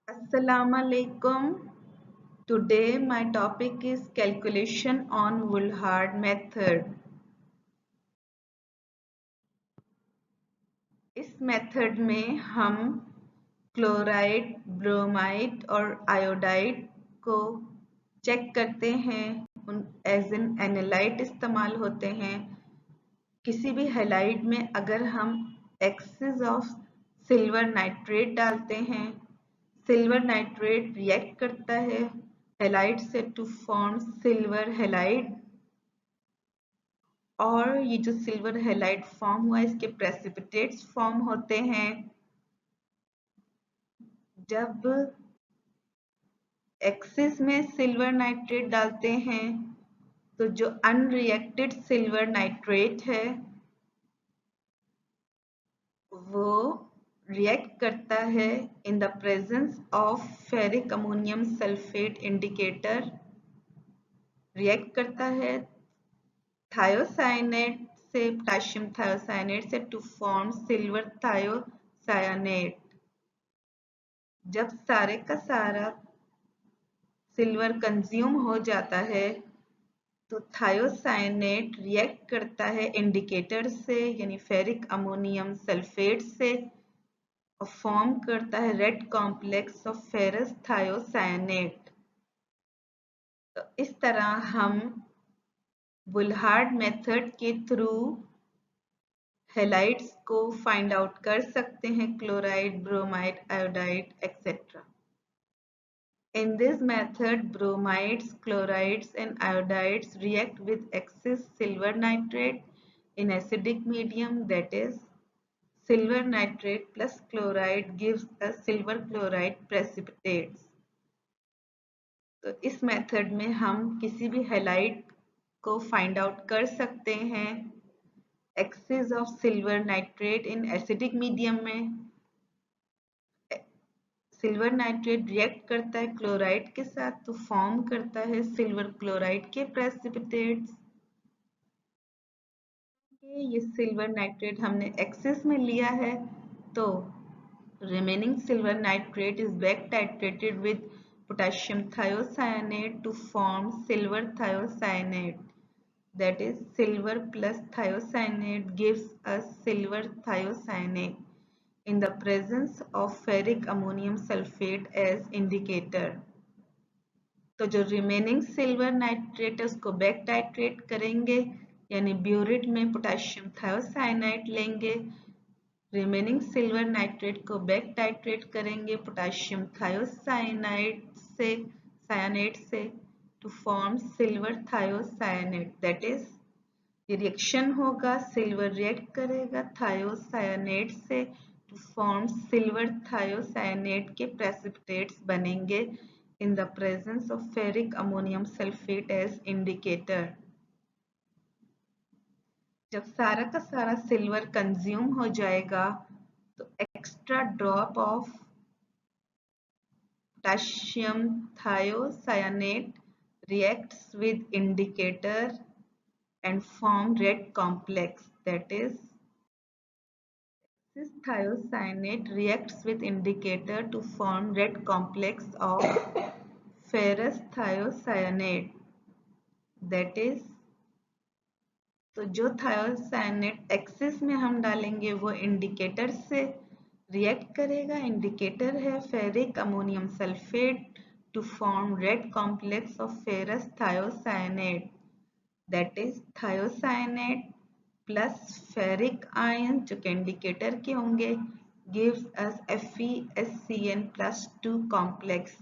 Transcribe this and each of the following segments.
Assalamualaikum. Today my topic is calculation on Woolhard method. इस method में हम chloride, bromide और आयोडाइड को चेक करते हैं। उन एज एन एनालाइट इस्तेमाल होते हैं। किसी भी हैलाइड में अगर हम एक्सेस ऑफ सिल्वर नाइट्रेट डालते हैं, सिल्वर नाइट्रेट रिएक्ट करता है हैलाइड से टू फॉर्म सिल्वर हैलाइड, और ये जो सिल्वर हैलाइड फॉर्म हुआ इसके प्रेसिपिटेट्स फॉर्म होते हैं। जब एक्सेस में सिल्वर नाइट्रेट डालते हैं तो जो अनरिएक्टेड सिल्वर नाइट्रेट है वो रिएक्ट करता है इन the presence of ferric ammonium sulphate indicator, react करता है थायोसाइनेट से, पोटेशियम थायोसाइनेट से टू फॉर्म सिल्वर थायोसाइनेट। जब सारे का सारा सिल्वर कंज्यूम हो जाता है तो थायोसाइनेट रिएक्ट करता है इंडिकेटर से यानी फेरिक अमोनियम सल्फेट से और फॉर्म करता है red complex of ferrous thiocyanate. तो इस तरह हम वुलहार्ड मेथड के थ्रू हैलाइड्स को फाइंड आउट कर सकते हैं, chloride, bromide, iodide etcetera. In this method, bromides, chlorides and iodides react with excess silver nitrate in acidic medium, that is, silver nitrate plus chloride gives us silver chloride precipitates. तो इस method में हम किसी भी halide को find out कर सकते हैं। Excess of silver nitrate in acidic medium में सिल्वर नाइट्रेट रिएक्ट करता है क्लोराइड के साथ तो फॉर्म करता है सिल्वर क्लोराइड के प्रेसिपिटेट्स। ये सिल्वर नाइट्रेट हमने एक्सेस में लिया है तो remaining silver nitrate is back titrated with potassium thiocyanate to form silver thiocyanate, that is silver plus thiocyanate gives us silver thiocyanate in the presence of ferric ammonium sulfate as indicator. तो जो remaining silver nitrate है उसको back titrate करेंगे यानी burette में potassium thiocyanide लेंगे, remaining silver nitrate को back titrate करेंगे पोटेशियम थायोसाइनाइड से, साइनेट से to form silver thiocyanate. That is ये रिएक्शन होगा, सिल्वर रिएक्ट करेगा थायोसाइनेट से टू फॉर्म सिल्वर थायोसाइनेट के प्रेसिपिटेट्स बनेंगे in the presence of ferric ammonium sulphate as indicator. जब सारा का सारा सिल्वर कंज्यूम हो जाएगा तो extra drop of potassium thiocyanate reacts with indicator and form red complex, that is, this thiocyanate reacts with indicator to form red complex of ferrous thiocyanate, that is, तो जो thiocyanate access में हम डालेंगे वो indicator से react करेगा, indicator है ferric ammonium sulphate to form red complex of ferrous thiocyanate, that is thiocyanate plus ferric ion जो कि इंडिकेटर के होंगे gives us FeSCN plus 2 complex.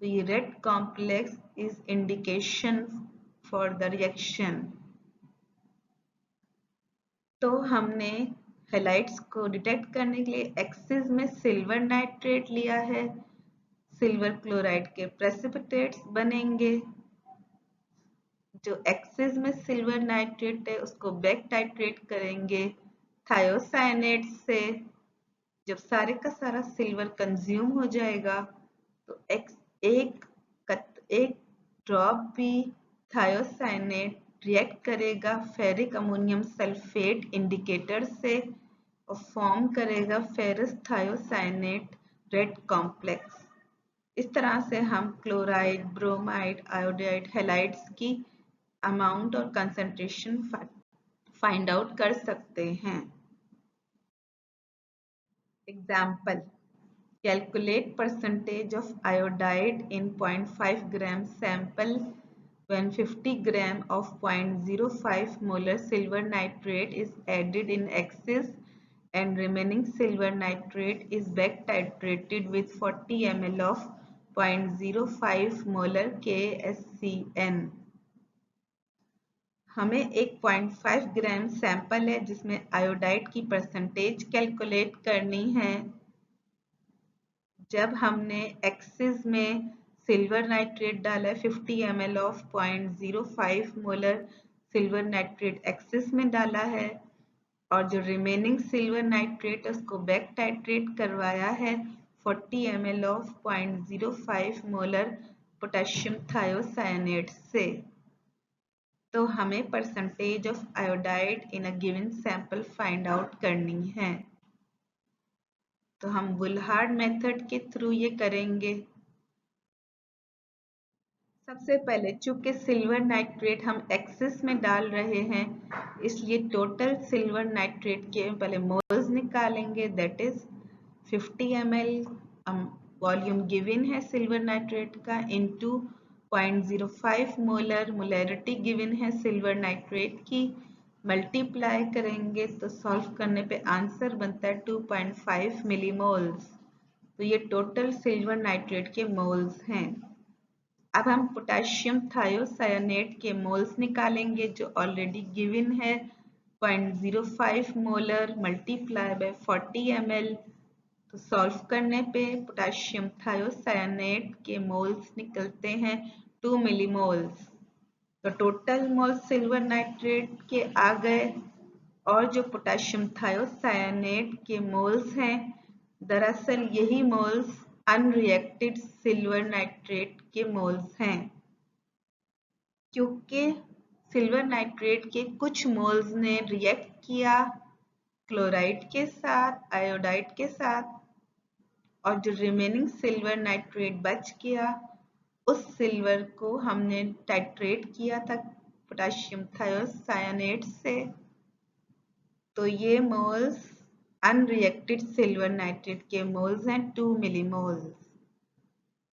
तो ये red complex is indication for the reaction. तो हमने हैलाइड्स को डिटेक्ट करने के लिए एक्सेस में सिल्वर नाइट्रेट लिया है, सिल्वर क्लोराइड के प्रेसिपिटेट्स बनेंगे। जो एक्सेस में सिल्वर नाइट्रेट है उसको बैक टाइट्रेट करेंगे थायोसाइनेट से। जब सारे का सारा सिल्वर कंज्यूम हो जाएगा तो एक ड्रॉप भी थायोसाइनेट रिएक्ट करेगा फेरिक अमोनियम सल्फेट इंडिकेटर से और फॉर्म करेगा फेरस थायोसाइनेट रेड कॉम्प्लेक्स। इस तरह से हम क्लोराइड, ब्रोमाइड, आयोडाइड, हैलाइड्स की अमाउंट और कंसंट्रेशन फाइंड आउट कर सकते हैं। Example, calculate percentage of iodide in 0.5 gram sample when 50 gram of 0.05 molar silver nitrate is added in excess and remaining silver nitrate is back titrated with 40 ml of 0.05 molar KSCN। हमें एक 0.5 gram sample है जिसमें iodide की percentage calculate करनी है। जब हमने axis में सिल्वर नाइट्रेट डाला है 50 ml of 0.05 molar silver nitrate axis में डाला है और जो रिमेनिंग सिल्वर नाइट्रेट उसको बैक टाइट्रेट करवाया है 40 ml of 0.05 molar potassium thiocyanate से, तो हमें percentage of iodide in a given sample find out करनी है। तो हम वुलहार्ड मेथड के थ्रू ये करेंगे। सबसे पहले चूंकि सिल्वर नाइट्रेट हम एक्सेस में डाल रहे हैं इसलिए टोटल सिल्वर नाइट्रेट के पहले मोल्स निकालेंगे, that is 50 ml volume given है सिल्वर नाइट्रेट का इनटू 0.05 मोलर मोलैरिटी गिवन है सिल्वर नाइट्रेट की, मल्टीप्लाई करेंगे तो सॉल्व करने पे आंसर बनता है 2.5 मिलीमोल्स। तो ये टोटल सिल्वर नाइट्रेट के मोल्स हैं। अब हम पोटेशियम थायोसाइनेट के मोल्स निकालेंगे जो ऑलरेडी गिवन है 0.05 मोलर मल्टीप्लाई बाय 40 ml। तो सॉल्व करने पे पोटेशियम थायोसाइनेट के मोल्स निकलते हैं 2 मिलीमोल्स। तो टोटल मोल्स सिल्वर नाइट्रेट के आ गए और जो पोटेशियम थायोसाइनेट के मोल्स हैं दरअसल यही मोल्स अनरिएक्टेड सिल्वर नाइट्रेट के मोल्स हैं, क्योंकि सिल्वर नाइट्रेट के कुछ मोल्स ने रिएक्ट किया क्लोराइड के साथ, आयोडाइड के साथ, और जो रिमेनिंग सिल्वर नाइट्रेट बच गया उस सिल्वर को हमने टाइट्रेट किया था पोटेशियम थायोसाइनेट से। तो ये मोल्स अनरिएक्टेड सिल्वर नाइट्रेट के मोल्स हैं 2 मिलीमोल्स।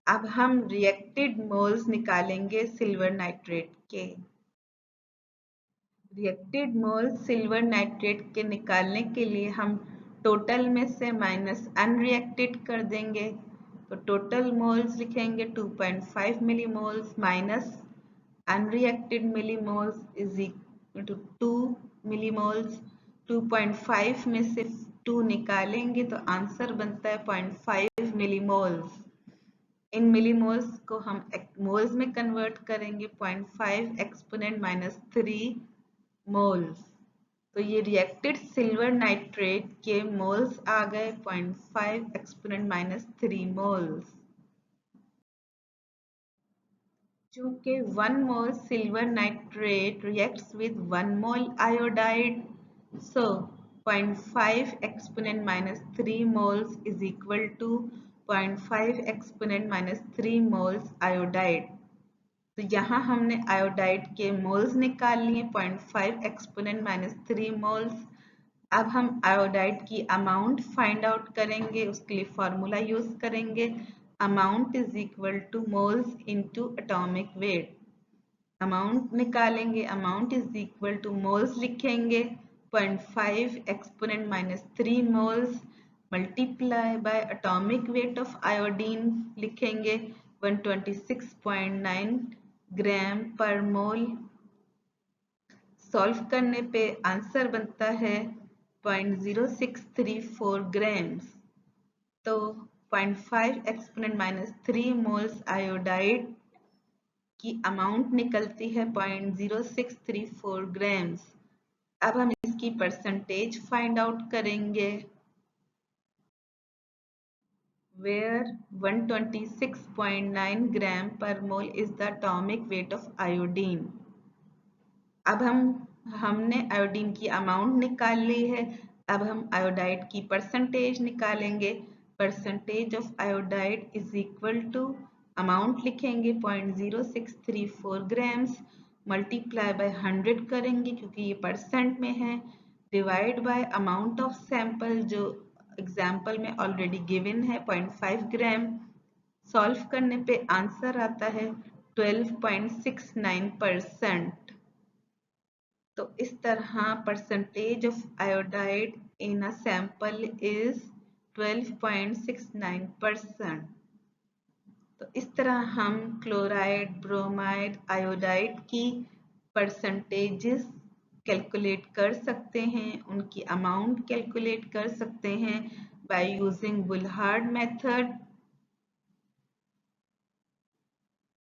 अब हम रिएक्टेड मोल्स निकालेंगे सिल्वर नाइट्रेट के। रिएक्टेड मोल्स सिल्वर नाइट्रेट के निकालने के लिए हम टोटल में से माइनस अनरिएक्टेड कर देंगे। तो टोटल मोल्स लिखेंगे 2.5 millimoles minus unreacted millimoles is equal to 2 millimoles. 2.5 में से 2 निकालेंगे तो आंसर बनता है 0.5 मिलीमोल्स। इन मिलीमोल्स को हम मोल्स में कन्वर्ट करेंगे 0.5 एक्सपोनेंट माइनस 3 मोल्स। तो ये रिएक्टेड सिल्वर नाइट्रेट के मोल्स आ गए 0.5 एक्सपोनेंट माइनस 3 मोल्स। चूंकि 1 मोल silver nitrate reacts with 1 mole iodide, so 0.5 exponent minus 3 moles is equal to 0.5 exponent minus 3 moles iodide। तो यहाँ हमने आयोडाइड के मोल्स निकाल लिए 0.5 एक्सपोनेंट माइनस 3 मोल्स। अब हम आयोडाइड की अमाउंट फाइंड आउट करेंगे, उसके लिए फॉर्मूला यूज करेंगे amount is equal to moles into atomic weight. Amount निकालेंगे, amount is equal to moles लिखेंगे 0.5 exponent minus 3 moles multiply by atomic weight of iodine लिखेंगे 126.9 ग्राम पर मोल। सॉल्व करने पे आंसर बनता है 0.0634 ग्राम्स। तो 0.5 एक्सपोनेंट माइनस 3 मोल्स आयोडाइड की अमाउंट निकलती है 0.0634 ग्राम्स। अब हम इसकी परसेंटेज फाइंड आउट करेंगे where 126.9 gram per mole is the atomic weight of iodine। अब हमने आयोडीन की अमाउंट निकाल ली है। अब हम आयोडाइड की परसेंटेज निकालेंगे। Percentage of iodide is equal to amount लिखेंगे 0.0634 ग्राम्स, मल्टीप्लाई बाय 100 करेंगे क्योंकि ये परसेंट में है, divide by amount of sample जो एग्जाम्पल में ऑलरेडी गिवन है 0.5 ग्राम। सॉल्व करने पे आंसर आता है 12.69%। तो इस तरह percentage of iodide in a sample is 12.69%। तो इस तरह हम क्लोराइड, ब्रोमाइड, आयोडाइड की परसेंटेजेस कैलकुलेट कर सकते हैं, उनकी अमाउंट कैलकुलेट कर सकते हैं बाय यूजिंग बुलहार्ड मेथड